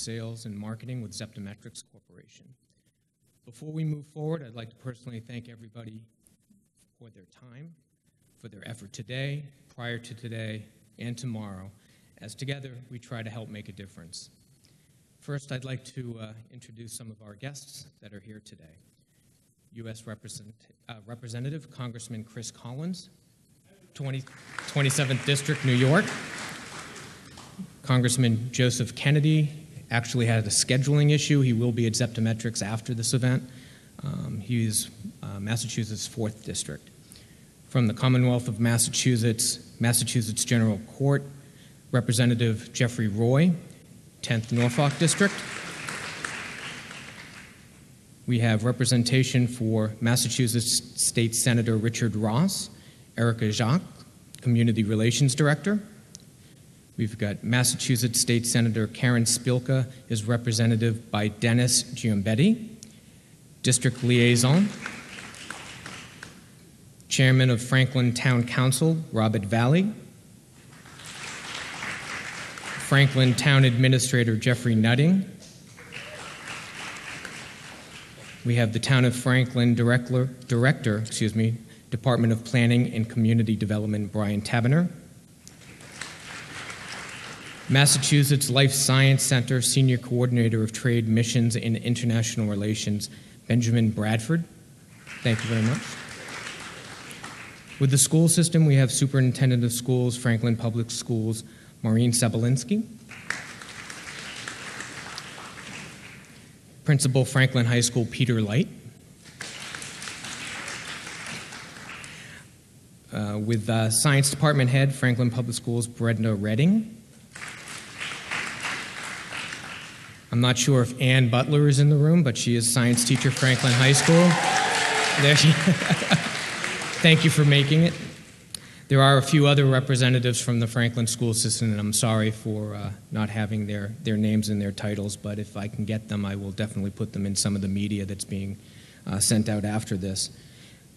Sales and Marketing with Zeptometrics Corporation. Before we move forward, I'd like to personally thank everybody for their time, for their effort today, prior to today, and tomorrow, as together we try to help make a difference. First, I'd like to introduce some of our guests that are here today. U.S. Representative Congressman Chris Collins, 27th District, New York. Congressman Joseph Kennedy actually had a scheduling issue. He will be at Zeptometrics after this event. He's Massachusetts 4th District. From the Commonwealth of Massachusetts, Massachusetts General Court, Representative Jeffrey Roy, 10th Norfolk District. We have representation for Massachusetts State Senator Richard Ross, Erica Jacques, Community Relations Director. We've got Massachusetts State Senator Karen Spilka is represented by Dennis Giambetti, District Liaison. Chairman of Franklin Town Council, Robert Valley. Franklin Town Administrator Jeffrey Nutting. We have the Town of Franklin Director, Department of Planning and Community Development, Brian Taberner. Massachusetts Life Science Center Senior Coordinator of Trade, Missions, and International Relations, Benjamin Bradford. Thank you very much. With the school system, we have Superintendent of Schools, Franklin Public Schools, Maureen Sabalinski. Principal, Franklin High School, Peter Light. With Science Department Head, Franklin Public Schools, Brenda Redding. I'm not sure if Ann Butler is in the room, but she is science teacher, Franklin High School. There she Thank you for making it. There are a few other representatives from the Franklin school system, and I'm sorry for not having their names and their titles, but if I can get them, I will definitely put them in some of the media that's being sent out after this.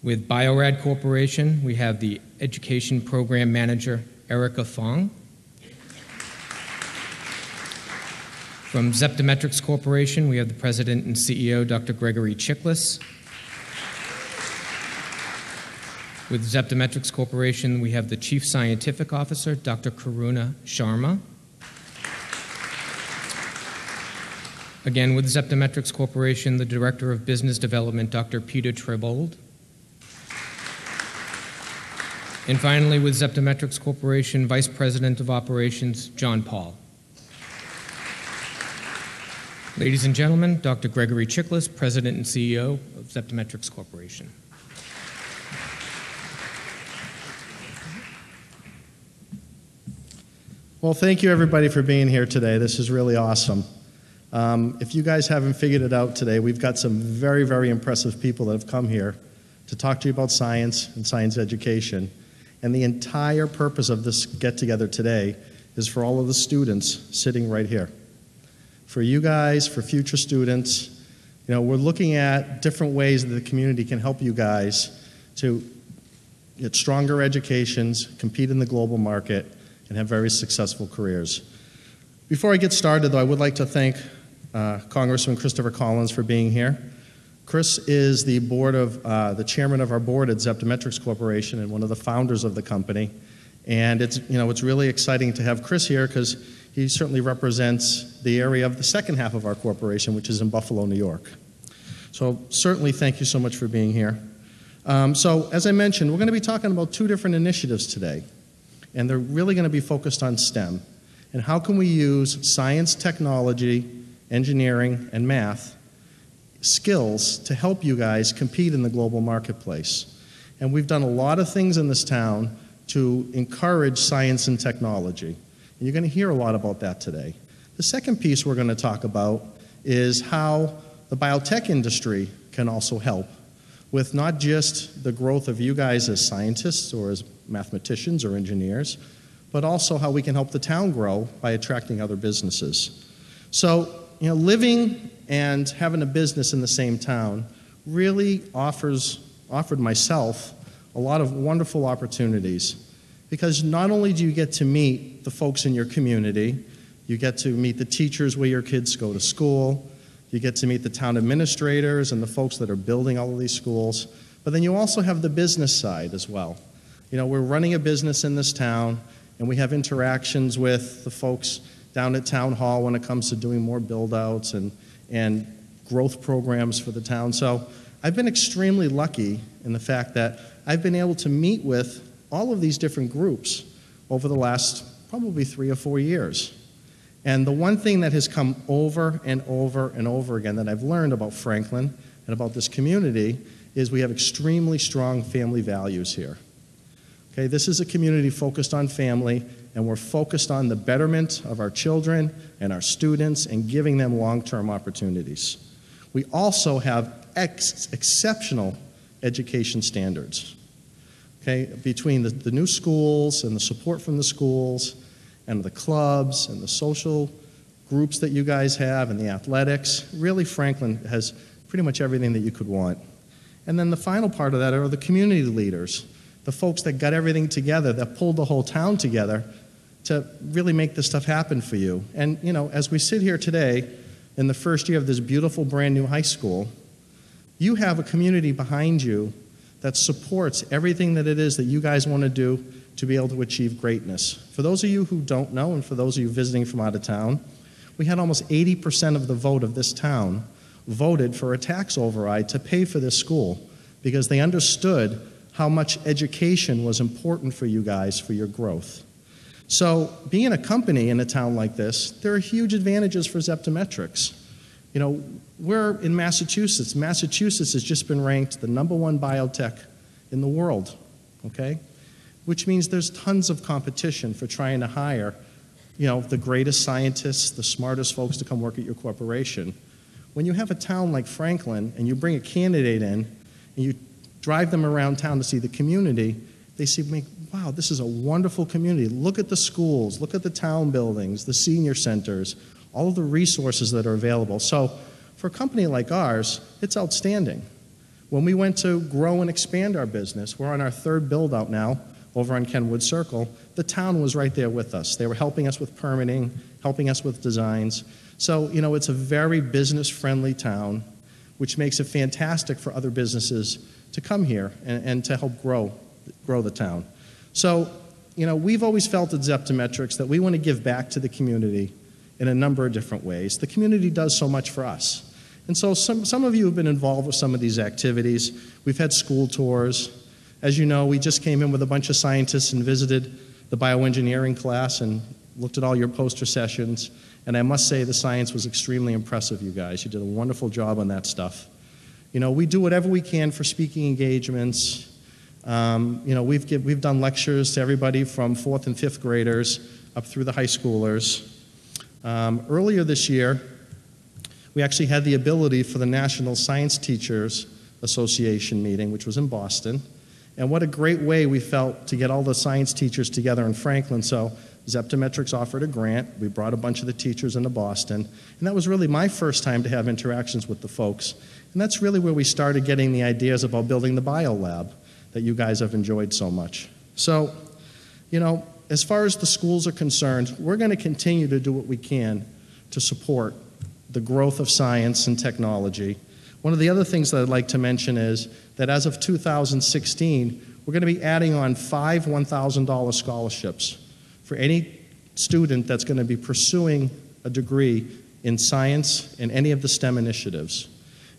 With Biorad Corporation, we have the Education Program Manager, Erica Fong. From Zeptometrics Corporation, we have the President and CEO, Dr. Gregory Chiklis. With Zeptometrics Corporation, we have the Chief Scientific Officer, Dr. Karuna Sharma. Again, with Zeptometrics Corporation, the Director of Business Development, Dr. Peter Trebold. And finally, with Zeptometrics Corporation, Vice President of Operations, John Paul. Ladies and gentlemen, Dr. Gregory Chiklis, President and CEO of Zeptometrics Corporation. Well, thank you everybody for being here today. This is really awesome. If you guys haven't figured it out today, we've got some very, very impressive people that have come here to talk to you about science and science education. And the entire purpose of this get-together today is for all of the students sitting right here. For you guys, for future students, you know, we're looking at different ways that the community can help you guys to get stronger educations, compete in the global market, and have very successful careers. Before I get started, though, I would like to thank Congressman Christopher Collins for being here. Chris is the chairman of our board at Zeptometrics Corporation and one of the founders of the company. And it's really exciting to have Chris here because he certainly represents the area of the second half of our corporation, which is in Buffalo, New York. So certainly thank you so much for being here. So as I mentioned, we're going to be talking about two different initiatives today. And they're really going to be focused on STEM. And how can we use science, technology, engineering, and math skills to help you guys compete in the global marketplace. And we've done a lot of things in this town to encourage science and technology. And you're going to hear a lot about that today. The second piece we're going to talk about is how the biotech industry can also help with not just the growth of you guys as scientists or as mathematicians or engineers, but also how we can help the town grow by attracting other businesses. So, living and having a business in the same town really offered myself a lot of wonderful opportunities, because not only do you get to meet the folks in your community, You get to meet the teachers where your kids go to school. You get to meet the town administrators and the folks that are building all of these schools. But then you also have the business side as well. You know, we're running a business in this town, and we have interactions with the folks down at Town Hall when it comes to doing more build-outs and growth programs for the town. So I've been extremely lucky in the fact that I've been able to meet with all of these different groups over the last probably 3 or 4 years. And the one thing that has come over and over and over again that I've learned about Franklin and about this community is we have extremely strong family values here. Okay, this is a community focused on family, and we're focused on the betterment of our children and our students and giving them long-term opportunities. We also have exceptional education standards. Okay, between the new schools and the support from the schools and the clubs and the social groups that you guys have and the athletics, really Franklin has pretty much everything that you could want. And then the final part of that are the community leaders, the folks that got everything together, that pulled the whole town together to really make this stuff happen for you. And, you know, as we sit here today in the first year of this beautiful brand new high school, you have a community behind you that supports everything that it is that you guys want to do to be able to achieve greatness. For those of you who don't know, and for those of you visiting from out of town, we had almost 80% of the vote of this town voted for a tax override to pay for this school because they understood how much education was important for you guys for your growth. So being a company in a town like this, there are huge advantages for Zeptometrics. You know, we're in Massachusetts. Massachusetts has just been ranked the #1 biotech in the world, okay? Which means there's tons of competition for trying to hire, you know, the greatest scientists, the smartest folks to come work at your corporation. When you have a town like Franklin and you bring a candidate in and you drive them around town to see the community, they see, wow, this is a wonderful community. Look at the schools, look at the town buildings, the senior centers, all of the resources that are available. So for a company like ours, it's outstanding. When we went to grow and expand our business, we're on our 3rd build-out now over on Kenwood Circle, the town was right there with us. They were helping us with permitting, helping us with designs. So, you know, it's a very business-friendly town, which makes it fantastic for other businesses to come here and to help grow the town. So, you know, we've always felt at Zeptometrics that we want to give back to the community in a number of different ways. The community does so much for us. And so some of you have been involved with some of these activities. We've had school tours. As you know, we just came in with a bunch of scientists and visited the bioengineering class and looked at all your poster sessions. And I must say the science was extremely impressive, you guys. You did a wonderful job on that stuff. You know, we do whatever we can for speaking engagements. You know, we've done lectures to everybody from 4th and 5th graders up through the high schoolers. Earlier this year, we actually had the ability for the National Science Teachers Association meeting, which was in Boston. And what a great way we felt to get all the science teachers together in Franklin. So Zeptometrics offered a grant. We brought a bunch of the teachers into Boston. And that was really my first time to have interactions with the folks. And that's really where we started getting the ideas about building the biolab that you guys have enjoyed so much. So, you know, as far as the schools are concerned, we're going to continue to do what we can to support the growth of science and technology. One of the other things that I'd like to mention is that as of 2016, we're going to be adding on 5 $1,000 scholarships for any student that's going to be pursuing a degree in science and any of the STEM initiatives.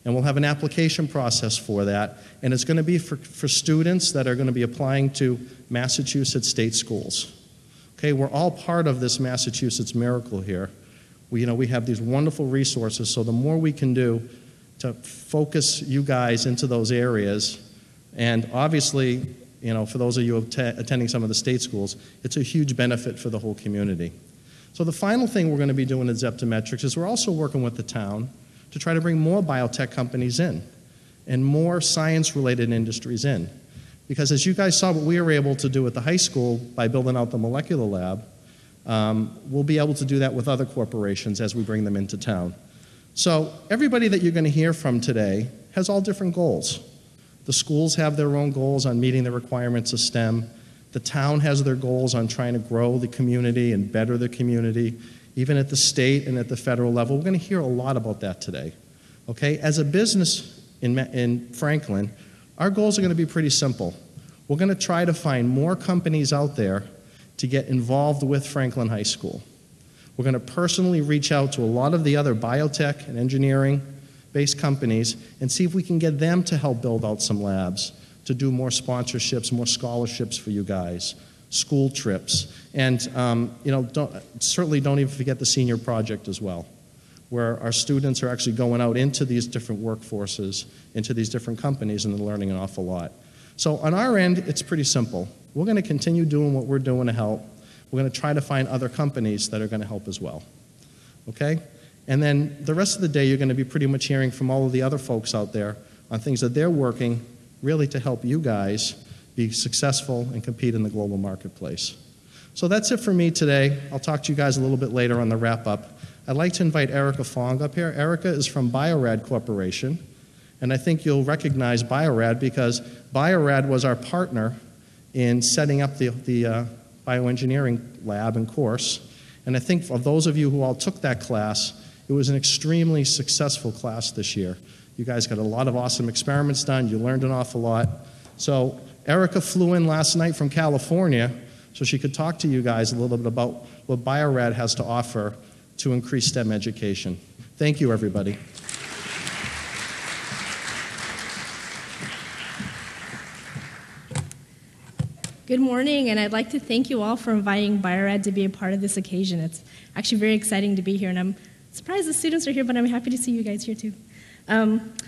And we'll have an application process for that, and it's going to be for students that are going to be applying to Massachusetts state schools. Okay, we're all part of this Massachusetts miracle here. We have these wonderful resources, so the more we can do to focus you guys into those areas, and obviously, you know, for those of you attending some of the state schools, it's a huge benefit for the whole community. So the final thing we're going to be doing at Zeptometrics is we're also working with the town to try to bring more biotech companies in and more science-related industries in. Because as you guys saw what we were able to do at the high school by building out the molecular lab, we'll be able to do that with other corporations as we bring them into town. So everybody that you're going to hear from today has all different goals. The schools have their own goals on meeting the requirements of STEM. The town has their goals on trying to grow the community and better the community. even at the state and at the federal level. We're going to hear a lot about that today. Okay? As a business in Franklin, our goals are going to be pretty simple. We're going to try to find more companies out there to get involved with Franklin High School. We're going to personally reach out to a lot of the other biotech and engineering-based companies and see if we can get them to help build out some labs, to do more sponsorships, more scholarships for you guys, school trips, and certainly don't even forget the senior project as well, where our students are actually going out into these different workforces, into these different companies, and they're learning an awful lot. So on our end, it's pretty simple. We're going to continue doing what we're doing to help. We're going to try to find other companies that are going to help as well. Okay? And then the rest of the day, you're going to be pretty much hearing from all of the other folks out there on things that they're working really to help you guys be successful and compete in the global marketplace. So that's it for me today. I'll talk to you guys a little bit later on the wrap-up. I'd like to invite Erica Fong up here. Erica is from Biorad Corporation, and I think you'll recognize Biorad because Biorad was our partner in setting up the bioengineering lab and course. And I think for those of you who all took that class, it was an extremely successful class this year. You guys got a lot of awesome experiments done. You learned an awful lot. So Erica flew in last night from California so she could talk to you guys a little bit about what Biorad has to offer to increase STEM education. Thank you, everybody. Good morning, and I'd like to thank you all for inviting Biorad to be a part of this occasion. It's actually very exciting to be here, and I'm surprised the students are here, but I'm happy to see you guys here too.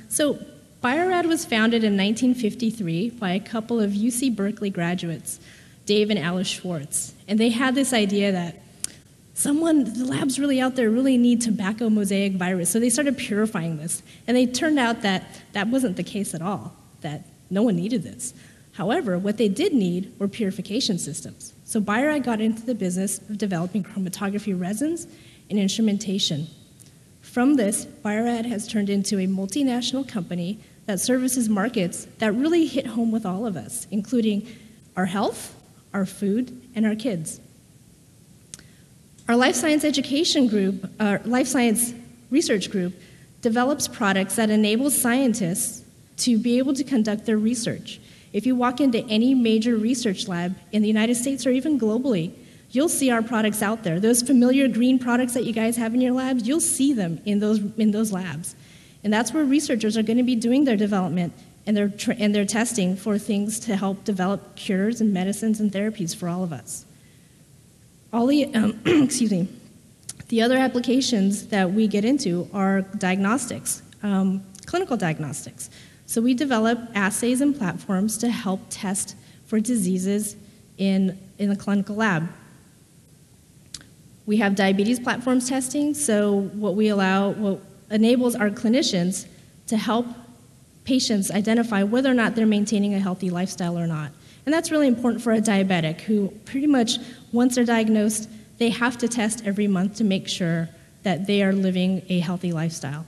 So Biorad was founded in 1953 by a couple of UC Berkeley graduates, Dave and Alice Schwartz, and they had this idea that the labs really out there really need tobacco mosaic virus, so they started purifying this, and they turned out that that wasn't the case at all, that no one needed this. However, what they did need were purification systems. So Biorad got into the business of developing chromatography resins and instrumentation. From this, Biorad has turned into a multinational company that services markets that really hit home with all of us, including our health, our food, and our kids. Our life science education group, our life science research group, develops products that enable scientists to be able to conduct their research. If you walk into any major research lab in the United States or even globally, you'll see our products out there. Those familiar green products that you guys have in your labs, you'll see them in those labs. And that's where researchers are going to be doing their development and their testing for things to help develop cures and medicines and therapies for all of us. All the, the other applications that we get into are diagnostics, clinical diagnostics. So we develop assays and platforms to help test for diseases in the clinical lab. We have diabetes platforms testing, so what enables our clinicians to help patients identify whether or not they're maintaining a healthy lifestyle or not. And that's really important for a diabetic who pretty much, once they're diagnosed, they have to test every month to make sure that they are living a healthy lifestyle.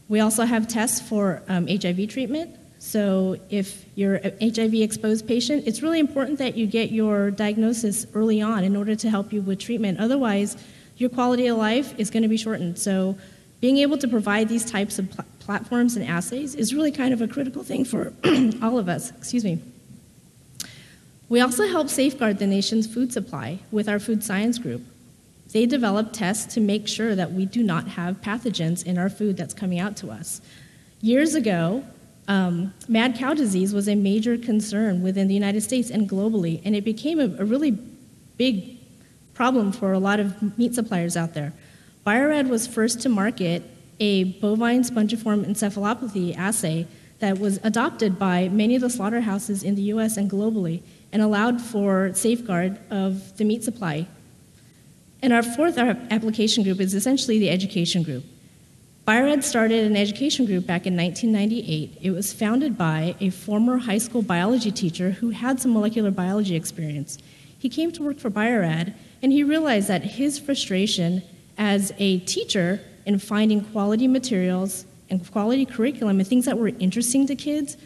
We also have tests for HIV treatment. So if you're an HIV-exposed patient, it's really important that you get your diagnosis early on in order to help you with treatment. Otherwise, your quality of life is going to be shortened. So being able to provide these types of platforms and assays is really kind of a critical thing for all of us. Excuse me. We also help safeguard the nation's food supply with our food science group. They develop tests to make sure that we do not have pathogens in our food that's coming out to us. Years ago, mad cow disease was a major concern within the United States and globally, and it became a really big problem for a lot of meat suppliers out there. Biorad was first to market a bovine spongiform encephalopathy assay that was adopted by many of the slaughterhouses in the US and globally and allowed for safeguard of the meat supply. And our fourth application group is essentially the education group. Biorad started an education group back in 1998. It was founded by a former high school biology teacher who had some molecular biology experience. He came to work for Biorad, and he realized that his frustration as a teacher in finding quality materials and quality curriculum and things that were interesting to kids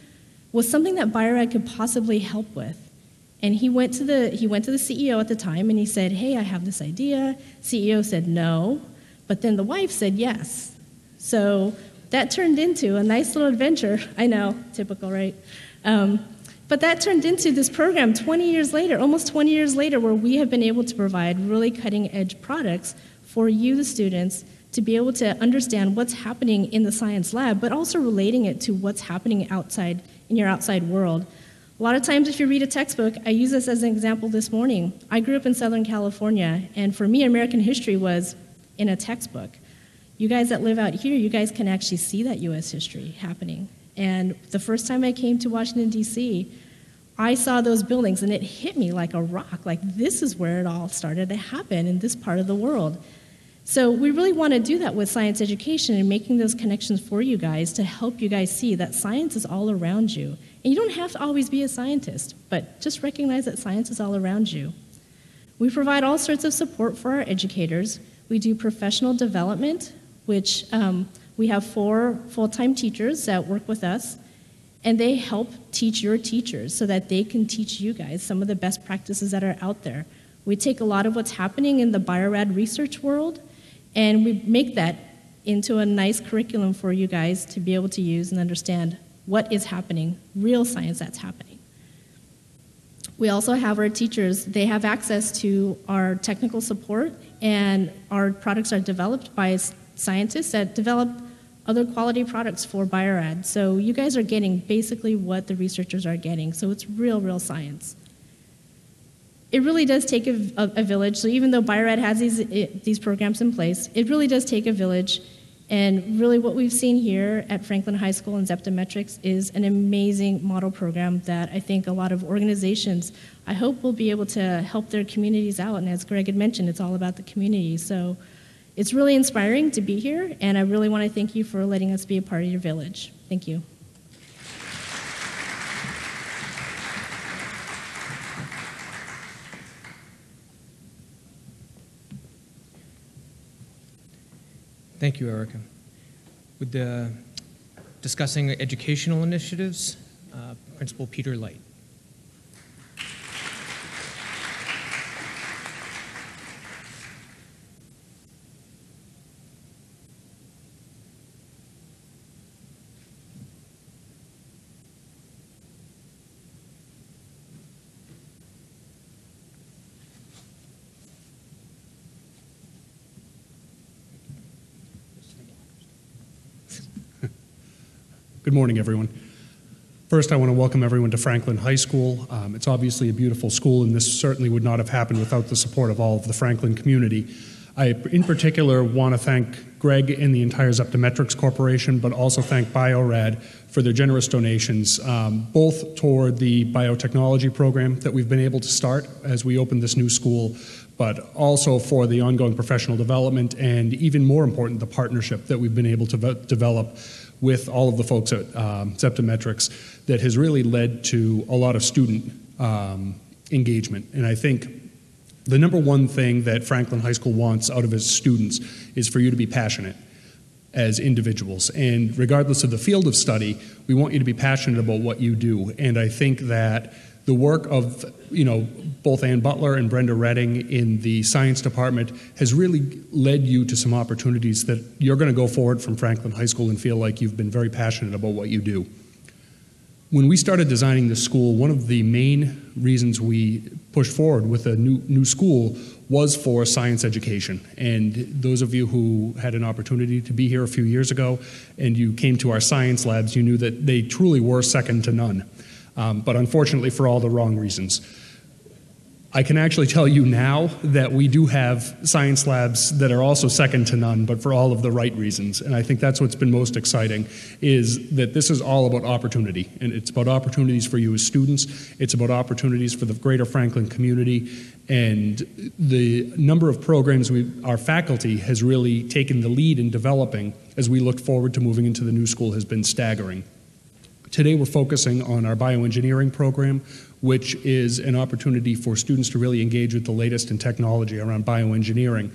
was something that Biorad could possibly help with. And he went to the CEO at the time and he said, "Hey, I have this idea." CEO said no, but then the wife said yes. So that turned into a nice little adventure. I know, typical, right? But that turned into this program 20 years later, almost 20 years later, where we have been able to provide really cutting-edge products for you, the students, to be able to understand what's happening in the science lab, but also relating it to what's happening outside, in your outside world. A lot of times if you read a textbook, I use this as an example this morning. I grew up in Southern California, and for me, American history was in a textbook. You guys that live out here, you guys can actually see that U.S. history happening. And the first time I came to Washington, D.C., I saw those buildings, and it hit me like a rock, like this is where it all started to happen in this part of the world. So we really want to do that with science education and making those connections for you guys to help you guys see that science is all around you. And you don't have to always be a scientist, but just recognize that science is all around you. We provide all sorts of support for our educators. We do professional development, which we have 4 full-time teachers that work with us, and they help teach your teachers so that they can teach you guys some of the best practices that are out there. We take a lot of what's happening in the Biorad research world, and we make that into a nice curriculum for you guys to be able to use and understand what is happening, real science that's happening. We also have our teachers, they have access to our technical support, and our products are developed by scientists that develop other quality products for Biorad. So you guys are getting basically what the researchers are getting. So it's real science. It really does take a village. So even though Biorad has these programs in place, it really does take a village. And really what we've seen here at Franklin High School and Zeptometrics is an amazing model program that I think a lot of organizations, I hope, will be able to help their communities out. And as Greg had mentioned, it's all about the community. So it's really inspiring to be here, and I really want to thank you for letting us be a part of your village. Thank you. Thank you, Erica. With discussing educational initiatives, Principal Peter Light. Good morning, everyone. First, I want to welcome everyone to Franklin High School. It's obviously a beautiful school, and this certainly would not have happened without the support of all of the Franklin community. I, in particular, want to thank Greg and the entire Zeptometrics Corporation, but also thank Biorad for their generous donations, both toward the biotechnology program that we've been able to start as we open this new school, but also for the ongoing professional development and, even more important, the partnership that we've been able to develop with all of the folks at Zeptometrics that has really led to a lot of student engagement. And I think the number one thing that Franklin High School wants out of its students is for you to be passionate as individuals. And regardless of the field of study, we want you to be passionate about what you do. And I think that the work of, both Ann Butler and Brenda Redding in the science department has really led you to some opportunities that you're going to go forward from Franklin High School and feel like you've been very passionate about what you do. When we started designing this school, one of the main reasons we pushed forward with a new school was for science education. And those of you who had an opportunity to be here a few years ago and you came to our science labs, you knew that they truly were second to none. But unfortunately for all the wrong reasons. I can actually tell you now that we do have science labs that are also second to none, but for all of the right reasons. And I think that's what's been most exciting, is that this is all about opportunity. And it's about opportunities for you as students. It's about opportunities for the greater Franklin community. And the number of programs our faculty has really taken the lead in developing as we look forward to moving into the new school has been staggering. Today we're focusing on our bioengineering program, which is an opportunity for students to really engage with the latest in technology around bioengineering.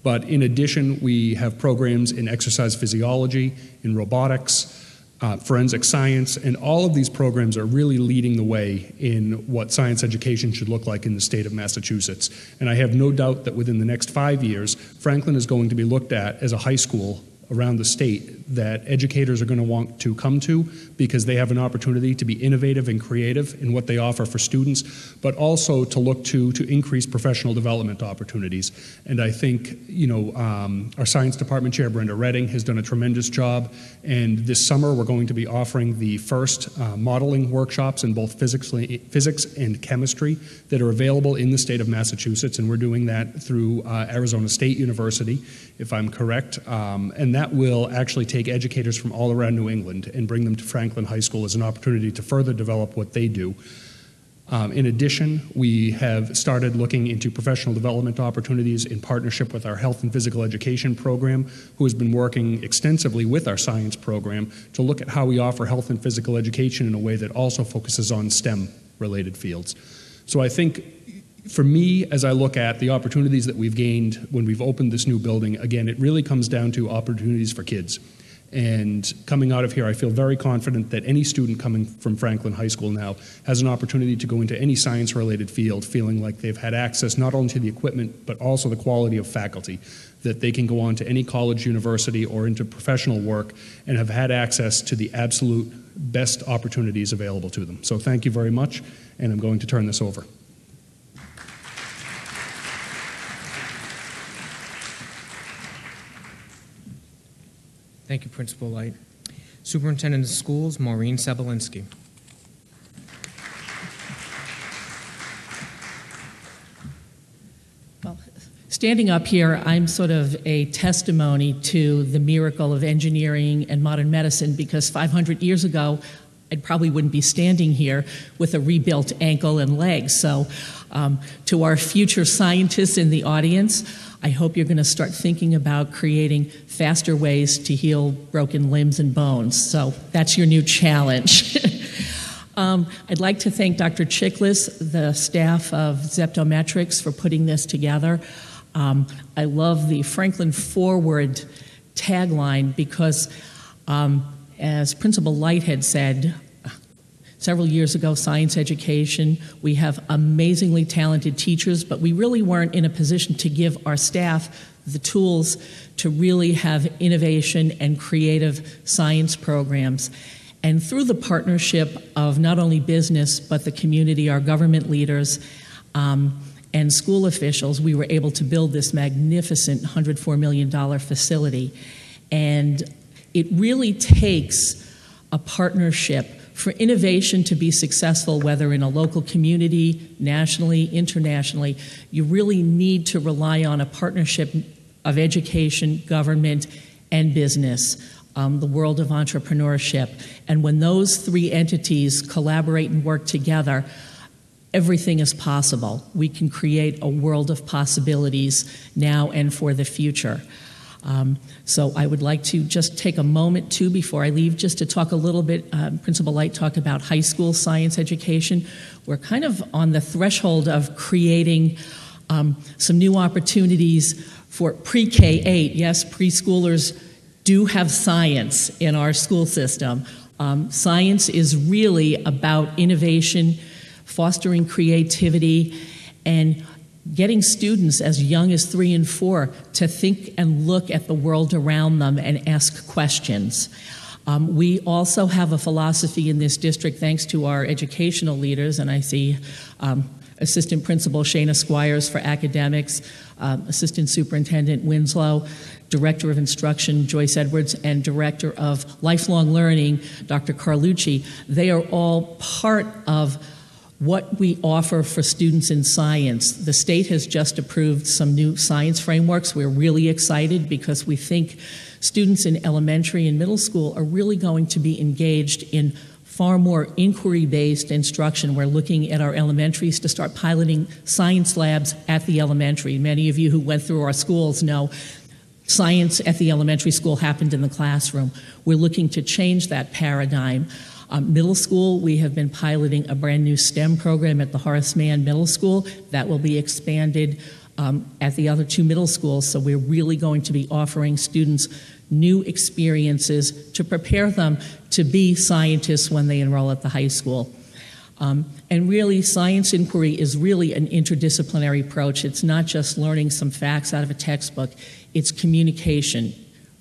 But in addition, we have programs in exercise physiology, in robotics, forensic science, and all of these programs are really leading the way in what science education should look like in the state of Massachusetts. And I have no doubt that within the next 5 years, Franklin is going to be looked at as a high school around the state that educators are going to want to come to because they have an opportunity to be innovative and creative in what they offer for students, but also to look to increase professional development opportunities. And I think, our science department chair, Brenda Redding, has done a tremendous job. And this summer, we're going to be offering the first modeling workshops in both physics and chemistry that are available in the state of Massachusetts. And we're doing that through Arizona State University, if I'm correct. And that will actually take educators from all around New England and bring them to Franklin High School as an opportunity to further develop what they do. In addition, we have started looking into professional development opportunities in partnership with our health and physical education program, who has been working extensively with our science program to look at how we offer health and physical education in a way that also focuses on STEM-related fields. So I think, for me, as I look at the opportunities that we've gained when we've opened this new building, again, it really comes down to opportunities for kids. And coming out of here, I feel very confident that any student coming from Franklin High School now has an opportunity to go into any science-related field feeling like they've had access not only to the equipment, but also the quality of faculty, that they can go on to any college, university, or into professional work and have had access to the absolute best opportunities available to them. So thank you very much, and I'm going to turn this over. Thank you, Principal Light. Superintendent of Schools, Maureen Sabalinski. Well, standing up here, I'm sort of a testimony to the miracle of engineering and modern medicine, because 500 years ago, I probably wouldn't be standing here with a rebuilt ankle and leg. So to our future scientists in the audience, I hope you're going to start thinking about creating faster ways to heal broken limbs and bones. So that's your new challenge. I'd like to thank Dr. Chiklis, the staff of Zeptometrics, for putting this together. I love the FranklinForward tagline because, as Principal Light had said, several years ago, science education, we have amazingly talented teachers, but we really weren't in a position to give our staff the tools to really have innovation and creative science programs. And through the partnership of not only business, but the community, our government leaders, and school officials, we were able to build this magnificent $104 million facility. And it really takes a partnership for innovation to be successful, whether in a local community, nationally, internationally. You really need to rely on a partnership of education, government, and business, the world of entrepreneurship. And when those three entities collaborate and work together, everything is possible. We can create a world of possibilities now and for the future. So I would like to just take a moment, too, before I leave, just to talk a little bit. Principal Light talked about high school science education. We're kind of on the threshold of creating some new opportunities for pre-K-8. Yes, preschoolers do have science in our school system. Science is really about innovation, fostering creativity, and getting students as young as 3 and 4 to think and look at the world around them and ask questions. We also have a philosophy in this district, thanks to our educational leaders, and I see Assistant Principal Shana Squires for academics, Assistant Superintendent Winslow, Director of Instruction Joyce Edwards, and Director of Lifelong Learning Dr. Carlucci. They are all part of what we offer for students in science. The state has just approved some new science frameworks. We're really excited because we think students in elementary and middle school are really going to be engaged in far more inquiry-based instruction. We're looking at our elementaries to start piloting science labs at the elementary. Many of you who went through our schools know science at the elementary school happened in the classroom. We're looking to change that paradigm. Middle school, we have been piloting a brand new STEM program at the Horace Mann Middle School. That will be expanded at the other 2 middle schools, so we're really going to be offering students new experiences to prepare them to be scientists when they enroll at the high school. And really, science inquiry is really an interdisciplinary approach. It's not just learning some facts out of a textbook. It's communication,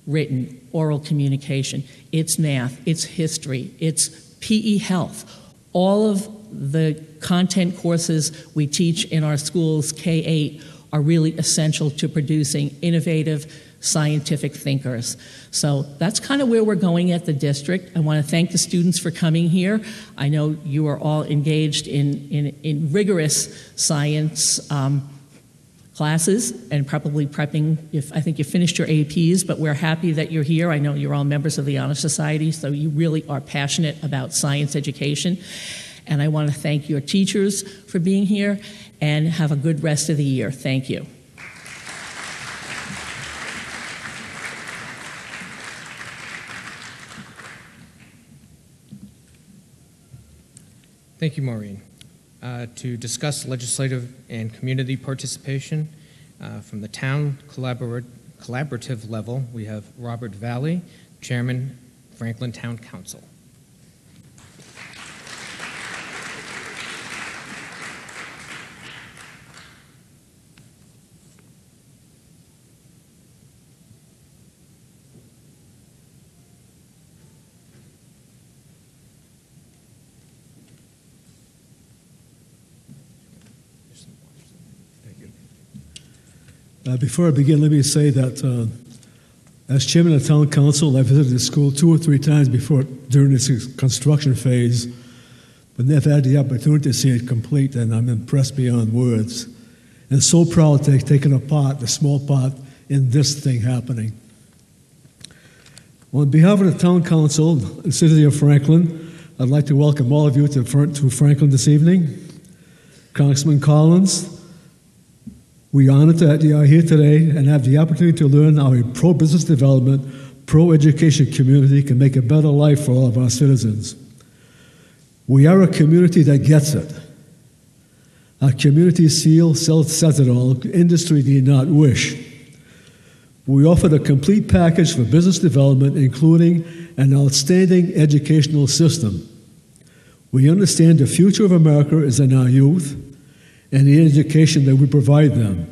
written, oral communication. It's math, it's history, it's PE health. All of the content courses we teach in our schools, K-8, are really essential to producing innovative scientific thinkers. So that's kind of where we're going at the district. I want to thank the students for coming here. I know you are all engaged in rigorous science classes and probably prepping. I think you finished your APs, but we're happy that you're here. I know you're all members of the Honor Society, so you really are passionate about science education. And I want to thank your teachers for being here, and have a good rest of the year. Thank you. Thank you, Maureen. To discuss legislative and community participation from the town collaborative level, we have Robert Valley, Chairman, Franklin Town Council. Before I begin, let me say that as chairman of the town council, I visited the school 2 or 3 times during this construction phase, but never had the opportunity to see it complete, and I'm impressed beyond words. And so proud to have taken a small part in this thing happening. On behalf of the town council and the city of Franklin, I'd like to welcome all of you to Franklin this evening. Congressman Collins, we are honored that you are here today and have the opportunity to learn how a pro-business development, pro-education community can make a better life for all of our citizens. We are a community that gets it. Our community seal says it all, industry need not wish. We offer the complete package for business development, including an outstanding educational system. We understand the future of America is in our youth and the education that we provide them.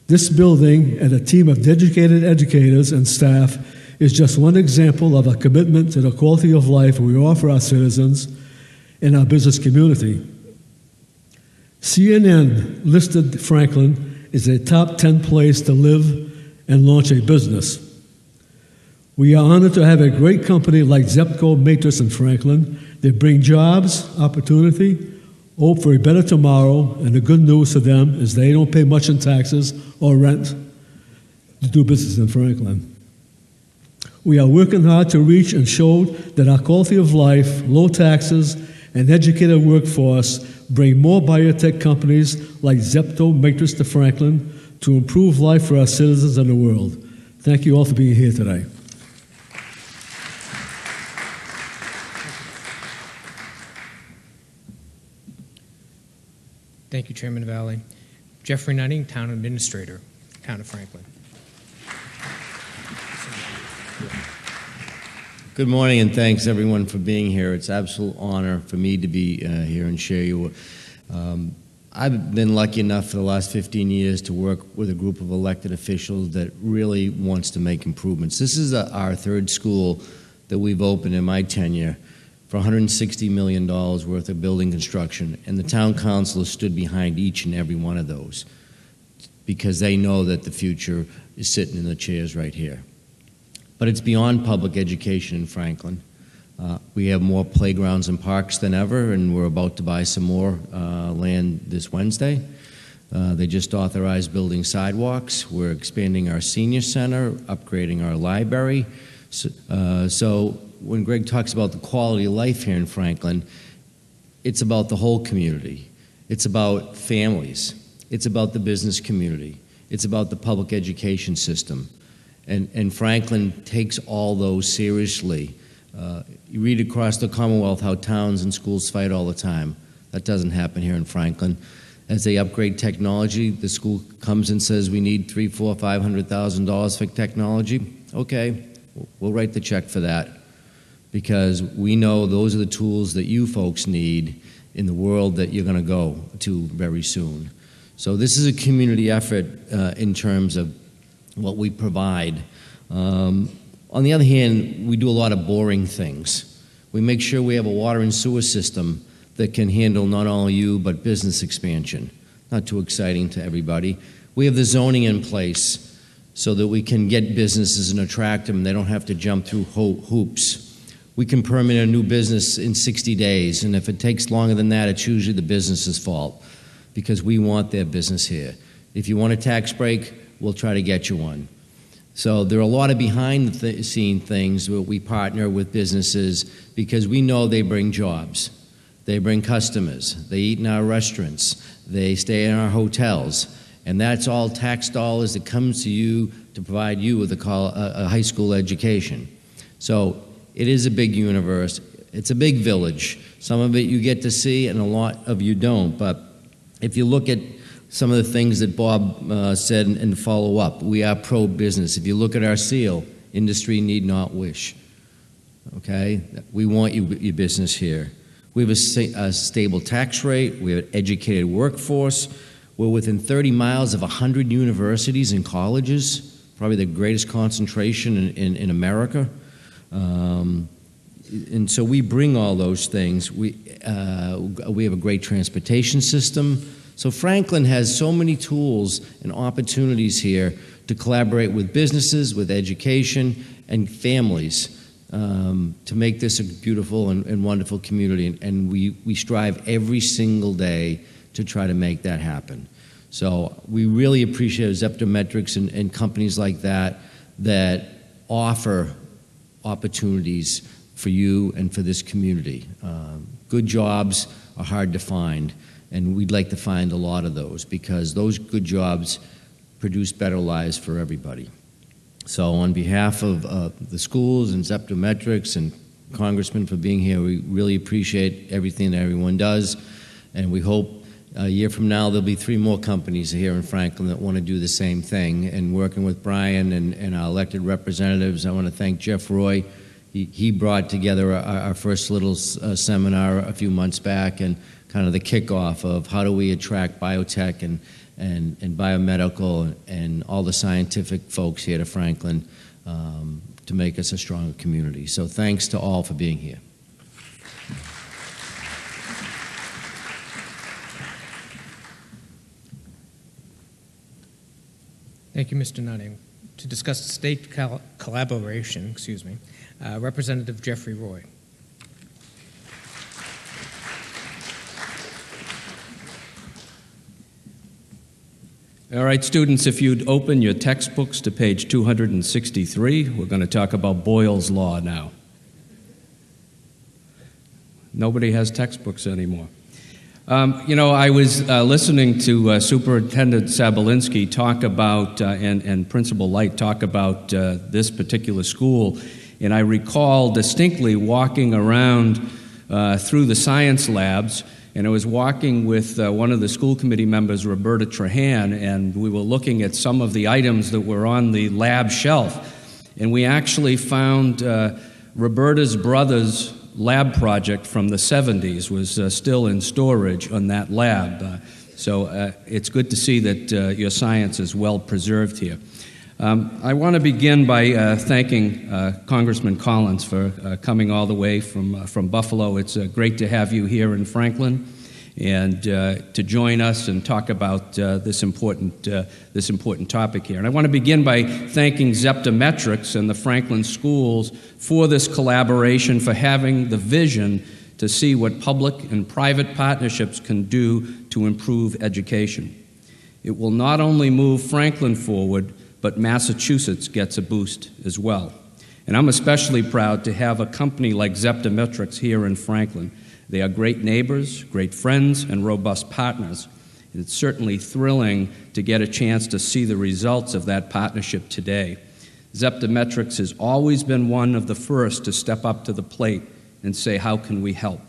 This building and a team of dedicated educators and staff is just one example of our commitment to the quality of life we offer our citizens in our business community. CNN listed Franklin as a top 10 place to live and launch a business. We are honored to have a great company like Zepco Matrix in Franklin. They bring jobs, opportunity, hope for a better tomorrow, and the good news to them is they don't pay much in taxes or rent to do business in Franklin. We are working hard to reach and show that our quality of life, low taxes, and educated workforce bring more biotech companies like Zepco Matrix to Franklin to improve life for our citizens and the world. Thank you all for being here today. Thank you, Chairman Valley. Jeffrey Nutting, Town Administrator, Town of Franklin. Good morning, and thanks everyone for being here. It's an absolute honor for me to be here and share you. I've been lucky enough for the last 15 years to work with a group of elected officials that really wants to make improvements. This is our 3rd school that we've opened in my tenure for $160 million worth of building construction, and the town council has stood behind each and every one of those because they know that the future is sitting in the chairs right here. But it's beyond public education in Franklin. We have more playgrounds and parks than ever, and we're about to buy some more land this Wednesday. They just authorized building sidewalks. We're expanding our senior center, upgrading our library. So when Greg talks about the quality of life here in Franklin, it's about the whole community. It's about families. It's about the business community. It's about the public education system. And Franklin takes all those seriously. You read across the Commonwealth how towns and schools fight all the time. That doesn't happen here in Franklin. As they upgrade technology, the school comes and says we need $300,000, $400,000 for technology. Okay, we'll write the check for that, because we know those are the tools that you folks need in the world that you're going to go to very soon. So this is a community effort in terms of what we provide. On the other hand, we do a lot of boring things. We make sure we have a water and sewer system that can handle not only you, but business expansion. Not too exciting to everybody. We have the zoning in place so that we can get businesses and attract them. They don't have to jump through hoops. We can permit a new business in 60 days, and if it takes longer than that, it's usually the business's fault, because we want their business here. If you want a tax break, we'll try to get you one. So there are a lot of behind-the-scene things where we partner with businesses because we know they bring jobs. They bring customers. They eat in our restaurants. They stay in our hotels. And that's all tax dollars that comes to you to provide you with a high school education. So it is a big universe. It's a big village. Some of it you get to see and a lot of you don't. But if you look at some of the things that Bob said and follow up, we are pro-business. If you look at our seal, industry need not wish. Okay? We want your business here. We have a stable tax rate. We have an educated workforce. We're within 30 miles of 100 universities and colleges, probably the greatest concentration in America. And so we bring all those things. We have a great transportation system. So Franklin has so many tools and opportunities here to collaborate with businesses, with education, and families to make this a beautiful and wonderful community. And we strive every single day to try to make that happen. So we really appreciate Zeptometrics and companies like that offer opportunities for you and for this community. Good jobs are hard to find, and we'd like to find a lot of those, because those good jobs produce better lives for everybody. So on behalf of the schools and Zeptometrics and Congressman for being here, we really appreciate everything that everyone does, and we hope a year from now there'll be 3 more companies here in Franklin that want to do the same thing. And working with Brian and our elected representatives, I want to thank Jeff Roy. He brought together our first little seminar a few months back, and kind of the kickoff of how do we attract biotech and biomedical and all the scientific folks here to Franklin to make us a stronger community. So thanks to all for being here. Thank you, Mr. Nutting. To discuss state collaboration, Representative Jeffrey Roy. All right, students, if you'd open your textbooks to page 263, we're going to talk about Boyle's Law now. Nobody has textbooks anymore. I was listening to Superintendent Sabolinsky talk about, and Principal Light talk about this particular school, and I recall distinctly walking around through the science labs, and I was walking with one of the school committee members, Roberta Trahan, and we were looking at some of the items that were on the lab shelf, and we actually found Roberta's brother's lab project from the 70s was still in storage on that lab. So it's good to see that your science is well preserved here. I want to begin by thanking Congressman Collins for coming all the way from Buffalo. It's great to have you here in Franklin and to join us and talk about this important topic here. And I want to begin by thanking Zeptometrics and the Franklin schools for this collaboration, for having the vision to see what public and private partnerships can do to improve education. It will not only move Franklin forward, but Massachusetts gets a boost as well. And I'm especially proud to have a company like Zeptometrics here in Franklin. They are great neighbors, great friends, and robust partners. And it's certainly thrilling to get a chance to see the results of that partnership today. Zeptometrics has always been one of the first to step up to the plate and say, how can we help?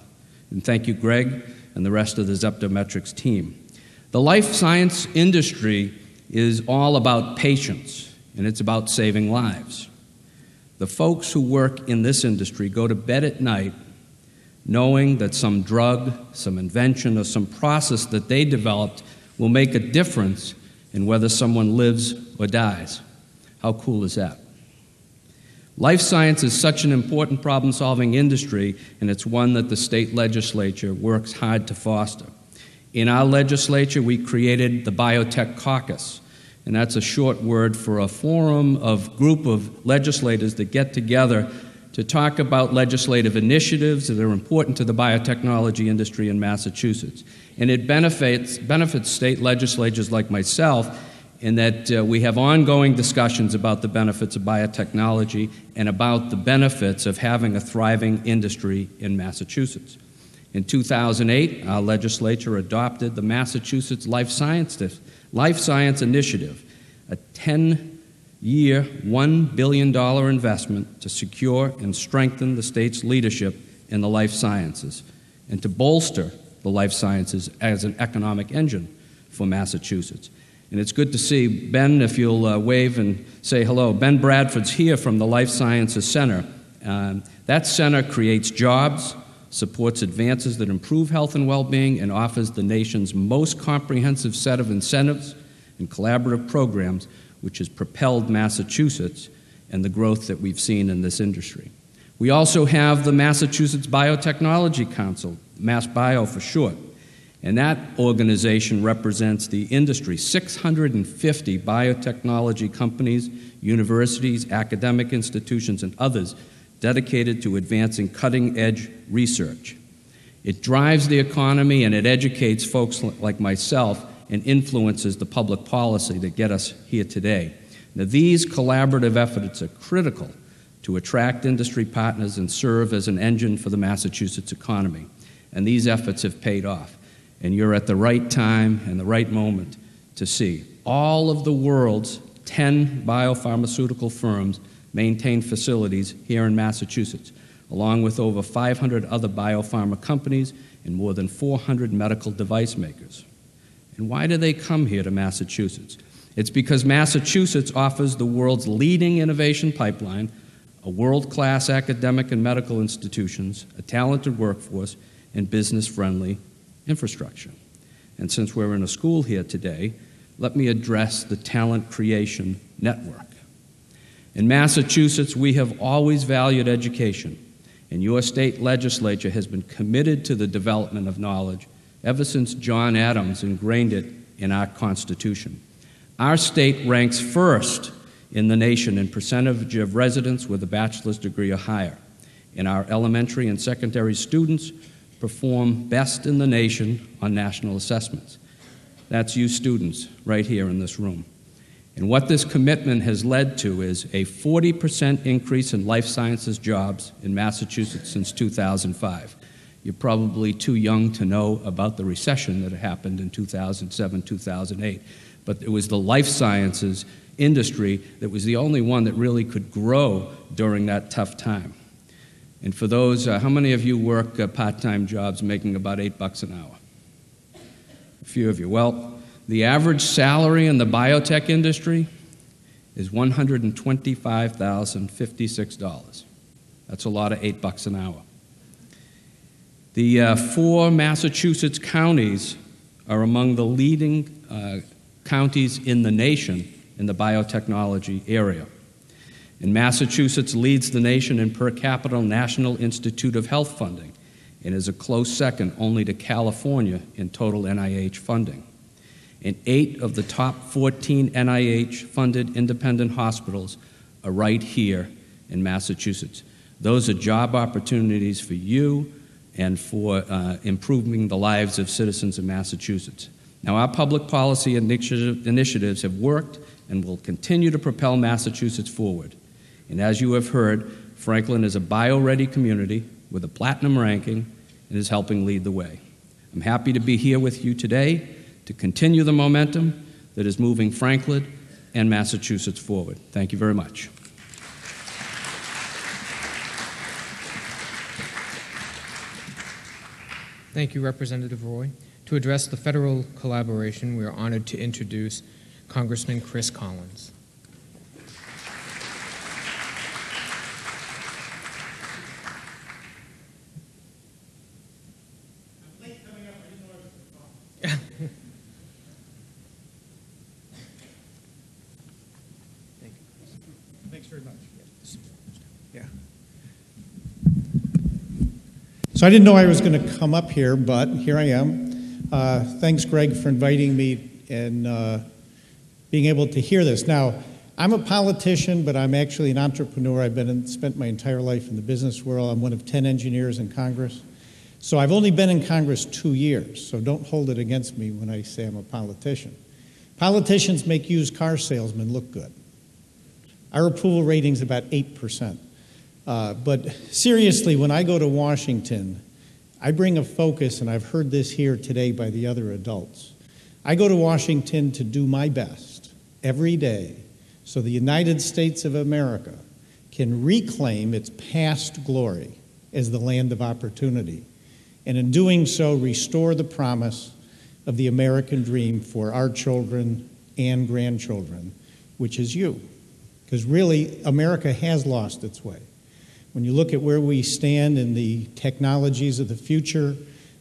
And thank you, Greg, and the rest of the Zeptometrics team. The life science industry is all about patients, and it's about saving lives. The folks who work in this industry go to bed at night knowing that some drug, some invention, or some process that they developed will make a difference in whether someone lives or dies. How cool is that? Life science is such an important problem-solving industry, and it's one that the state legislature works hard to foster. In our legislature, we created the Biotech Caucus, and that's a short word for a forum of group of legislators that get together to talk about legislative initiatives that are important to the biotechnology industry in Massachusetts. And it benefits state legislatures like myself in that we have ongoing discussions about the benefits of biotechnology and about the benefits of having a thriving industry in Massachusetts. In 2008, our legislature adopted the Massachusetts Life Science Initiative, a 10-year, $1 billion investment to secure and strengthen the state's leadership in the life sciences and to bolster the life sciences as an economic engine for Massachusetts. And it's good to see Ben, if you'll wave and say hello. Ben Bradford's here from the Life Sciences Center. That center creates jobs, supports advances that improve health and well-being, and offers the nation's most comprehensive set of incentives and collaborative programs, which has propelled Massachusetts and the growth that we've seen in this industry. We also have the Massachusetts Biotechnology Council, MassBio for short, and that organization represents the industry, 650 biotechnology companies, universities, academic institutions, and others dedicated to advancing cutting-edge research. It drives the economy and it educates folks like myself and influences the public policy that get us here today. Now, these collaborative efforts are critical to attract industry partners and serve as an engine for the Massachusetts economy. And these efforts have paid off. And you're at the right time and the right moment to see. All of the world's 10 biopharmaceutical firms maintain facilities here in Massachusetts, along with over 500 other biopharma companies and more than 400 medical device makers. And why do they come here to Massachusetts? It's because Massachusetts offers the world's leading innovation pipeline, a world-class academic and medical institutions, a talented workforce, and business-friendly infrastructure. And since we're in a school here today, let me address the Talent Creation Network. In Massachusetts, we have always valued education, and your state legislature has been committed to the development of knowledge ever since John Adams ingrained it in our Constitution. Our state ranks first in the nation in percentage of residents with a bachelor's degree or higher, and our elementary and secondary students perform best in the nation on national assessments. That's you students right here in this room. And what this commitment has led to is a 40% increase in life sciences jobs in Massachusetts since 2005. You're probably too young to know about the recession that happened in 2007, 2008, but it was the life sciences industry that was the only one that really could grow during that tough time. And for those, how many of you work part-time jobs making about $8 an hour? A few of you. Well, the average salary in the biotech industry is $125,056. That's a lot of $8 an hour. The 4 Massachusetts counties are among the leading counties in the nation in the biotechnology area. And Massachusetts leads the nation in per capita National Institute of Health funding and is a close second only to California in total NIH funding. And 8 of the top 14 NIH-funded independent hospitals are right here in Massachusetts. Those are job opportunities for you and for improving the lives of citizens in Massachusetts. Now, our public policy initiatives have worked and will continue to propel Massachusetts forward. And as you have heard, Franklin is a bio-ready community with a platinum ranking and is helping lead the way. I'm happy to be here with you today to continue the momentum that is moving Franklin and Massachusetts forward. Thank you very much. Thank you, Representative Roy. To address the federal collaboration, we are honored to introduce Congressman Chris Collins. So I didn't know I was going to come up here, but here I am. Thanks, Greg, for inviting me and being able to hear this. Now, I'm a politician, but I'm actually an entrepreneur. I've spent my entire life in the business world. I'm one of 10 engineers in Congress. So I've only been in Congress 2 years, so don't hold it against me when I say I'm a politician. Politicians make used car salesmen look good. Our approval rating's about 8%. But seriously, when I go to Washington, I bring a focus, and I've heard this here today by the other adults. I go to Washington to do my best every day so the United States of America can reclaim its past glory as the land of opportunity, and in doing so, restore the promise of the American dream for our children and grandchildren, which is you. Because really, America has lost its way. When you look at where we stand in the technologies of the future,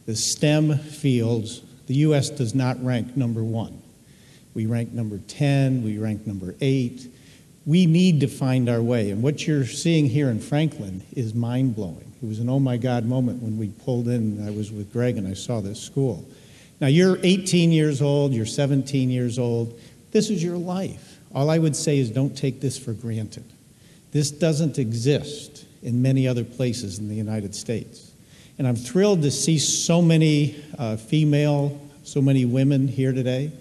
the STEM fields, the U.S. does not rank number 1. We rank number 10, we rank number 8. We need to find our way. And what you're seeing here in Franklin is mind-blowing. It was an oh my God moment when we pulled in, and I was with Greg and I saw this school. Now you're 18 years old, you're 17 years old. This is your life. All I would say is don't take this for granted. This doesn't exist in many other places in the United States. And I'm thrilled to see so many so many women here today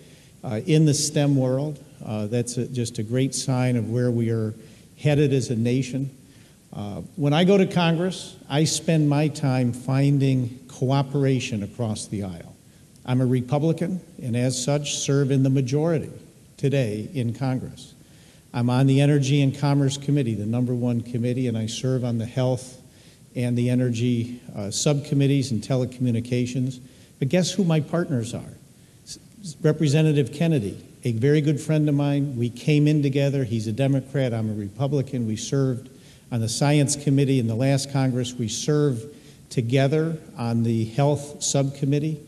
in the STEM world. That's just a great sign of where we are headed as a nation. When I go to Congress, I spend my time finding cooperation across the aisle. I'm a Republican, and as such, serve in the majority today in Congress. I'm on the Energy and Commerce Committee, the #1 committee, and I serve on the Health and the Energy subcommittees and telecommunications. But guess who my partners are? Representative Kennedy, a very good friend of mine. We came in together. He's a Democrat. I'm a Republican. We served on the Science Committee in the last Congress. We served together on the Health subcommittee.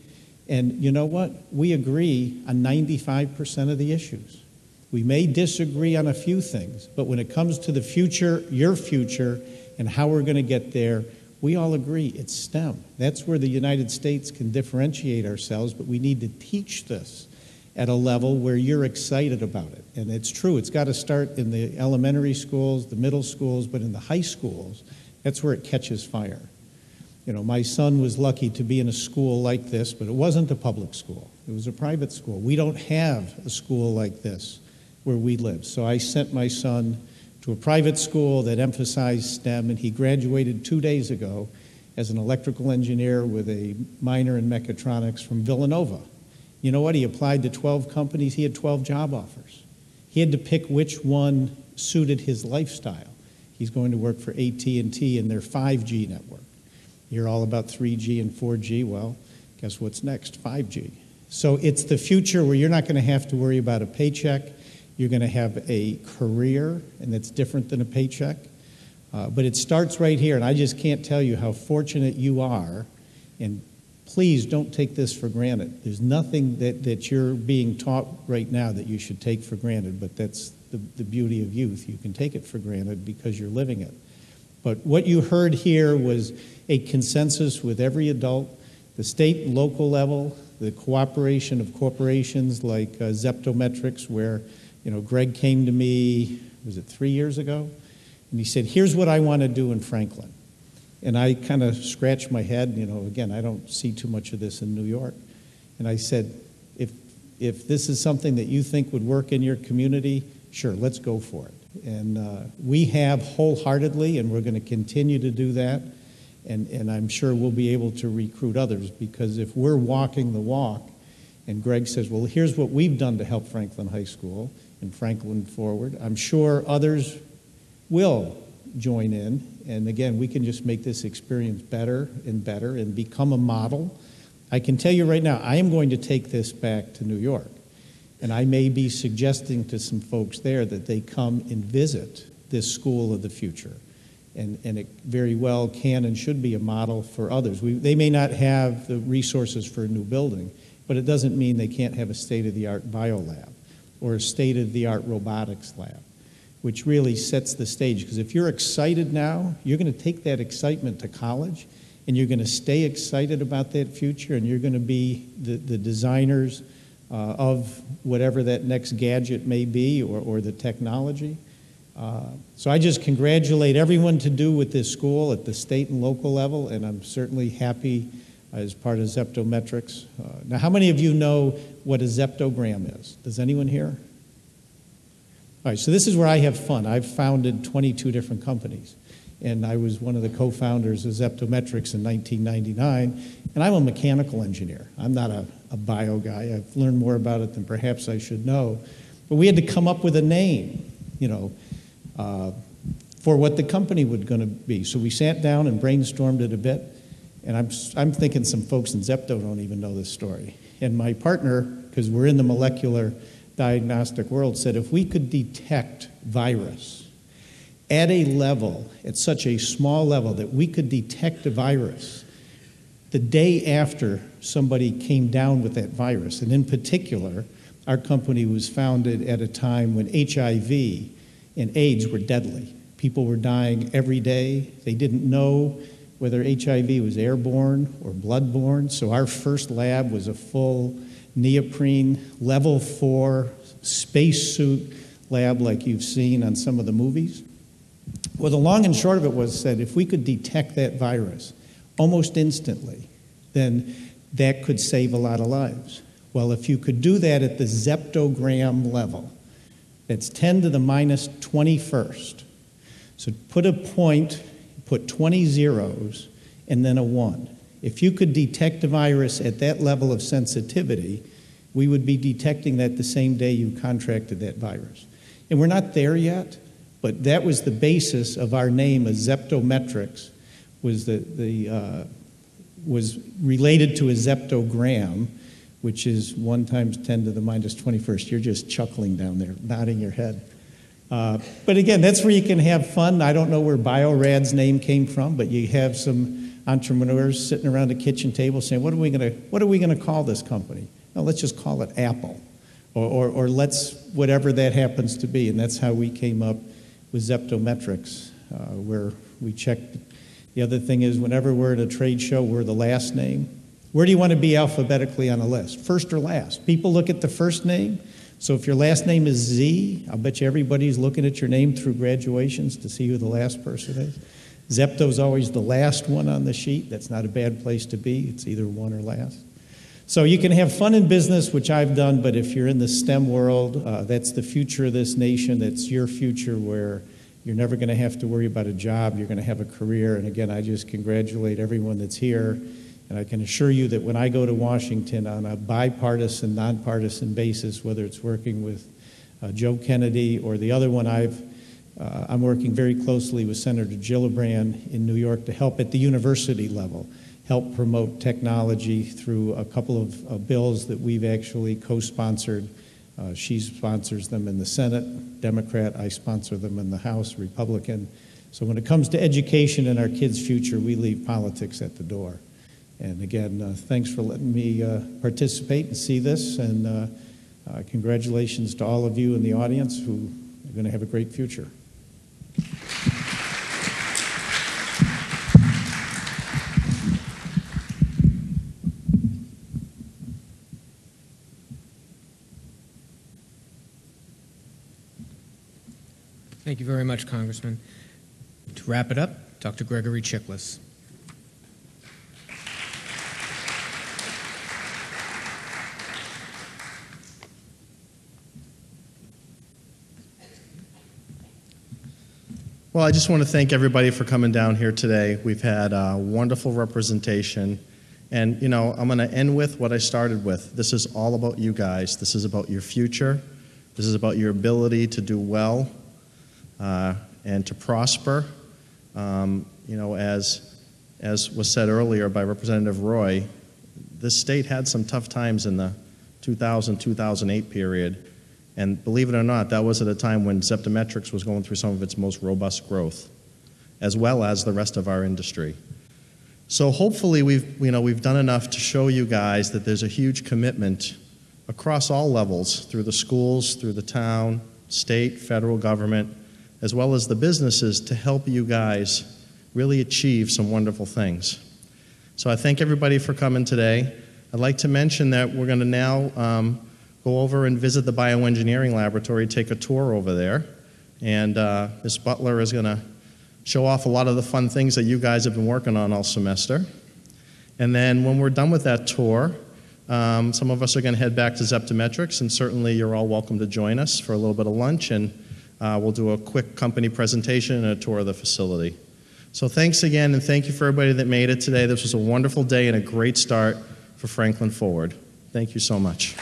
And you know what? We agree on 95% of the issues. We may disagree on a few things, but when it comes to the future, your future, and how we're going to get there, we all agree it's STEM. That's where the United States can differentiate ourselves, but we need to teach this at a level where you're excited about it. And it's true, it's got to start in the elementary schools, the middle schools, but in the high schools, that's where it catches fire. You know, my son was lucky to be in a school like this, but it wasn't a public school. It was a private school. We don't have a school like this where we live. So I sent my son to a private school that emphasized STEM, and he graduated 2 days ago as an electrical engineer with a minor in mechatronics from Villanova. You know what? He applied to 12 companies. He had 12 job offers. He had to pick which one suited his lifestyle. He's going to work for AT&T in their 5G network. You're all about 3G and 4G. Well, guess what's next? 5G. So it's the future where you're not going to have to worry about a paycheck. You're going to have a career, and that's different than a paycheck. But it starts right here, and I just can't tell you how fortunate you are. And please don't take this for granted. There's nothing that you're being taught right now that you should take for granted, but that's the beauty of youth. You can take it for granted because you're living it. But what you heard here was a consensus with every adult, the state and local level, the cooperation of corporations like Zeptometrics, where Greg came to me, was it 3 years ago? And he said, here's what I want to do in Franklin. And I kind of scratched my head. Again, I don't see too much of this in New York. And I said, if this is something that you think would work in your community, sure, let's go for it. And we have wholeheartedly, and we're going to continue to do that. And I'm sure we'll be able to recruit others, because if we're walking the walk, and Greg says, well, here's what we've done to help Franklin High School and FranklinForward, I'm sure others will join in. And again, we can just make this experience better and become a model. I can tell you right now, I am going to take this back to New York. And I may be suggesting to some folks there that they come and visit this school of the future. And it very well can and should be a model for others. They may not have the resources for a new building, but it doesn't mean they can't have a state-of-the-art biolab or a state-of-the-art robotics lab, which really sets the stage. Because if you're excited now, you're going to take that excitement to college, and you're going to stay excited about that future, and you're going to be the designers of whatever that next gadget may be, or the technology. So I just congratulate everyone to do with this school at the state and local level, and I'm certainly happy as part of Zeptometrics. Now, how many of you know what a zeptogram is? Does anyone here? All right, so this is where I have fun. I've founded 22 different companies, and I was one of the co-founders of Zeptometrics in 1999, and I'm a mechanical engineer. I'm not a bio guy. I've learned more about it than perhaps I should know. But we had to come up with a name, for what the company was going to be. So we sat down and brainstormed it a bit, and I'm thinking some folks in Zepto don't even know this story. And my partner, because we're in the molecular diagnostic world, said if we could detect virus at a level, at such a small level that we could detect a virus the day after somebody came down with that virus, and in particular, our company was founded at a time when HIV and AIDS were deadly. People were dying every day. They didn't know whether HIV was airborne or bloodborne, so our first lab was a full neoprene level 4 spacesuit lab like you've seen on some of the movies. Well, the long and short of it was said if we could detect that virus almost instantly, then that could save a lot of lives. Well, if you could do that at the zeptogram level, that's 10 to the minus 21st. So put a point, put 20 zeros, and then a 1. If you could detect a virus at that level of sensitivity, we would be detecting that the same day you contracted that virus. And we're not there yet, but that was the basis of our name as Zeptometrics, was was related to a zeptogram, which is 1 times 10 to the minus 21st. You're just chuckling down there, nodding your head. But again, that's where you can have fun. I don't know where BioRad's name came from, but you have some entrepreneurs sitting around a kitchen table saying, what are we going to call this company? No, let's just call it Apple, or let's whatever that happens to be. And that's how we came up with Zeptometrics, where we checked. The other thing is, whenever we're at a trade show, we're the last name. Where do you want to be alphabetically on a list? First or last? People look at the first name. So if your last name is Z, I'll bet you everybody's looking at your name through graduations to see who the last person is. Zepto's always the last one on the sheet. That's not a bad place to be. It's either one or last. So you can have fun in business, which I've done, but if you're in the STEM world, that's the future of this nation. That's your future, where you're never going to have to worry about a job. You're going to have a career. And again, I just congratulate everyone that's here. And I can assure you that when I go to Washington on a bipartisan, nonpartisan basis, whether it's working with Joe Kennedy or the other one, I'm working very closely with Senator Gillibrand in New York to help at the university level, help promote technology through a couple of bills that we've actually co-sponsored. She sponsors them in the Senate, Democrat. I sponsor them in the House, Republican. So when it comes to education and our kids' future, we leave politics at the door. And again, thanks for letting me participate and see this, and congratulations to all of you in the audience who are going to have a great future. Thank you very much, Congressman. To wrap it up, Dr. Gregory Chiklis. Well, I just want to thank everybody for coming down here today. We've had a wonderful representation. And, I'm going to end with what I started with. This is all about you guys. This is about your future. This is about your ability to do well and to prosper. As was said earlier by Representative Roy, this state had some tough times in the 2000-2008 period. And believe it or not, that was at a time when Zeptometrics was going through some of its most robust growth, as well as the rest of our industry. So hopefully we've done enough to show you guys that there's a huge commitment across all levels, through the schools, through the town, state, federal government, as well as the businesses, to help you guys really achieve some wonderful things. So I thank everybody for coming today. I'd like to mention that we're going to now go over and visit the bioengineering laboratory, take a tour over there. And Ms. Butler is going to show off a lot of the fun things that you guys have been working on all semester. And then when we're done with that tour, some of us are going to head back to Zeptometrics, and certainly you're all welcome to join us for a little bit of lunch, and we'll do a quick company presentation and a tour of the facility. So thanks again, and thank you for everybody that made it today. This was a wonderful day and a great start for Franklin Forward. Thank you so much.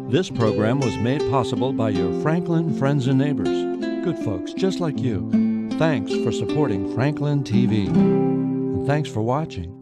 This program was made possible by your Franklin friends and neighbors, good folks just like you. Thanks for supporting Franklin TV. And thanks for watching.